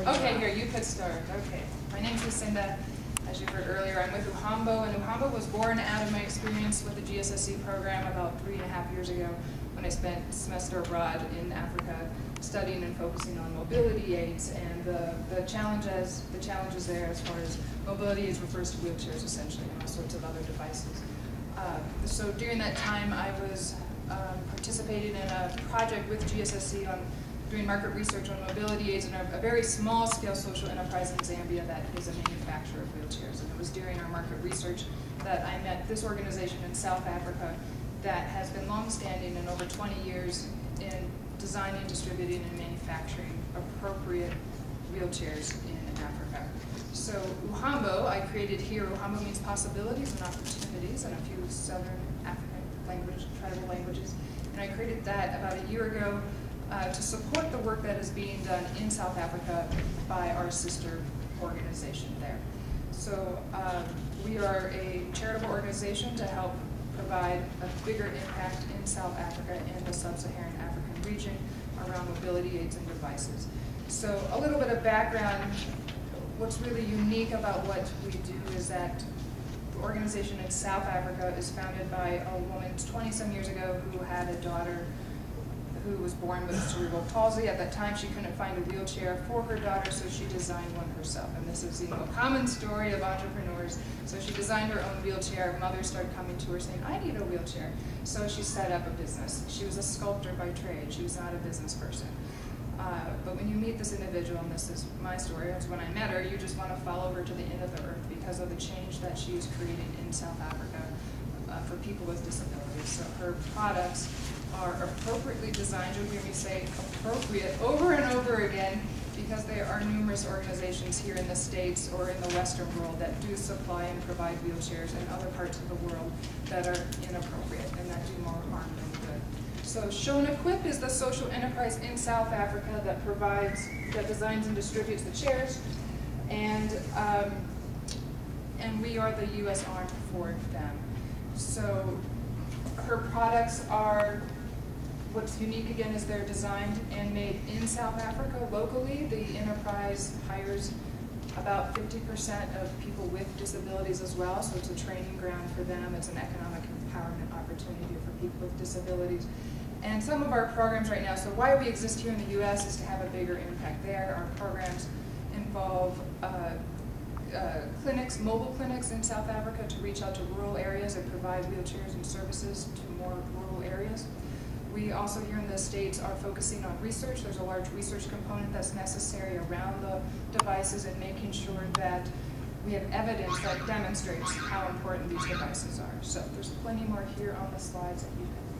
Okay, here, you could start. Okay. My name's Lucinda. As you heard earlier, I'm with Uhambo, and Uhambo was born out of my experience with the GSSC program about 3.5 years ago when I spent a semester abroad in Africa studying and focusing on mobility aids and the challenges there as far as mobility aids refers to wheelchairs essentially and all sorts of other devices. So during that time I was participating in a project with GSSC on doing market research on mobility aids in a very small-scale social enterprise in Zambia that is a manufacturer of wheelchairs. And it was during our market research that I met this organization in South Africa that has been long-standing and over 20 years in designing, distributing, and manufacturing appropriate wheelchairs in Africa. So Uhambo, I created here. Uhambo means possibilities and opportunities in a few Southern African tribal languages. And I created that about a year ago to support the work that is being done in South Africa by our sister organization there. So we are a charitable organization to help provide a bigger impact in South Africa and the sub-Saharan African region around mobility aids and devices. So a little bit of background, what's really unique about what we do is that the organization in South Africa is founded by a woman 20-some years ago who had a daughter who was born with cerebral palsy. At that time, she couldn't find a wheelchair for her daughter, so she designed one herself. And this is a common story of entrepreneurs. So she designed her own wheelchair. Mothers started coming to her saying, I need a wheelchair. So she set up a business. She was a sculptor by trade. She was not a business person. But when you meet this individual, and this is my story, as when I met her, you just want to follow her to the end of the earth because of the change that she is creating in South Africa for people with disabilities. So her products are appropriately designed. You'll hear me say appropriate over and over again because there are numerous organizations here in the States or in the Western world that do supply and provide wheelchairs in other parts of the world that are inappropriate and that do more harm than good. So Shonaquip is the social enterprise in South Africa that designs and distributes the chairs, and we are the U.S. arm for them. So her products are, what's unique again is they're designed and made in South Africa locally. The enterprise hires about 50% of people with disabilities as well, so it's a training ground for them. It's an economic empowerment opportunity for people with disabilities. And some of our programs right now, so why we exist here in the U.S. is to have a bigger impact there. Our programs involve clinics, mobile clinics in South Africa to reach out to rural areas and provide wheelchairs and services to more rural areas. We also here in the States are focusing on research. There's a large research component that's necessary around the devices and making sure that we have evidence that demonstrates how important these devices are. So there's plenty more here on the slides that you can